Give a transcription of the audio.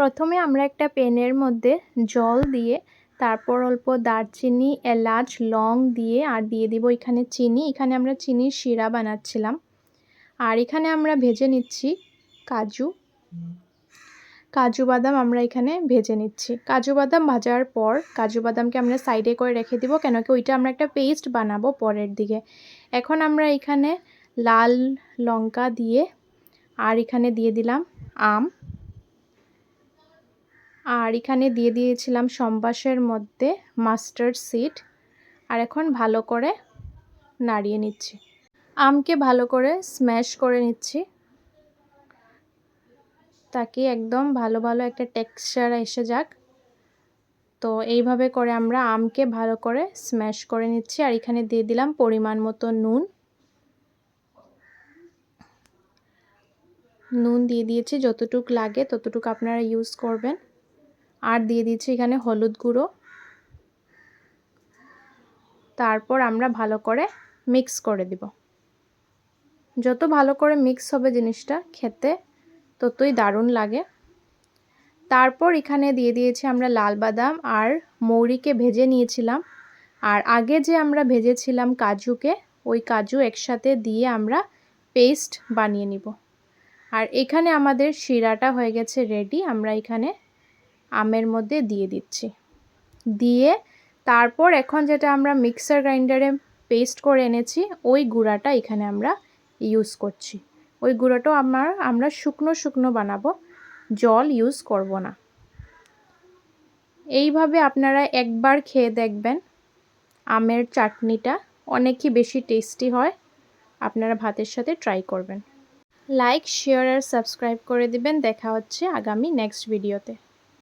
প্রথমে আমরা একটা প্যানের মধ্যে জল দিয়ে তারপর অল্প দারচিনি, এলাচ, লং দিয়ে আর দিয়ে দিব এখানে চিনি। এখানে আমরা চিনির শিরা বানাচ্ছিলাম। আর এখানে আমরা ভেজে নিচ্ছি কাজু বাদাম আমরা এখানে ভেজে নিচ্ছি। কাজু বাদাম ভাজার পর কাজু বাদামকে আমরা সাইডে করে রেখে দিব, কেন কি ওইটা আমরা একটা পেস্ট বানাবো পরের দিকে। এখন আমরা এখানে লাল লঙ্কা দিয়ে আর এখানে দিয়ে দিলাম আম, আর এখানে দিয়ে দিয়েছিলাম সম্বাসের মধ্যে মাস্টার্ড সিড। আর এখন ভালো করে নাড়িয়ে নিচ্ছি। আমকে ভালো করে স্ম্যাশ করে নিচ্ছি তাকে একদম ভালো একটা টেক্সচার এসে যাক। তো এইভাবে করে আমরা আমকে ভালো করে স্ম্যাশ করে নিচ্ছি। আর এখানে দিয়ে দিলাম পরিমাণ মতো নুন দিয়ে দিয়েছি, যতটুক লাগে ততটুকু আপনারা ইউজ করবেন। আর দিয়ে দিচ্ছি এখানে হলুদ গুঁড়ো। তারপর আমরা ভালো করে মিক্স করে দিব। যত ভালো করে মিক্স হবে জিনিসটা খেতে ততই দারুণ লাগে। তারপর এখানে দিয়ে দিয়েছি আমরা লাল বাদাম আর মৌরিকে ভেজে নিয়েছিলাম। আর আগে যে আমরা ভেজেছিলাম কাজুকে, ওই কাজু একসাথে দিয়ে আমরা পেস্ট বানিয়ে নিব। আর এখানে আমাদের শিরাটা হয়ে গেছে রেডি। আমরা এখানে আমের মধ্যে দিয়ে দিচ্ছি। দিয়ে তারপর এখন যেটা আমরা মিক্সার গ্রাইন্ডারে পেস্ট করে এনেছি ওই গুঁড়াটা এখানে আমরা ইউজ করছি। ওই গুঁড়োটাও আমরা শুকনো বানাবো, জল ইউজ করব না। এইভাবে আপনারা একবার খেয়ে দেখবেন আমের চাটনিটা, অনেকই বেশি টেস্টি হয়। আপনারা ভাতের সাথে ট্রাই করবেন। লাইক, শেয়ার আর সাবস্ক্রাইব করে দিবেন। দেখা হচ্ছে আগামী নেক্সট ভিডিওতে।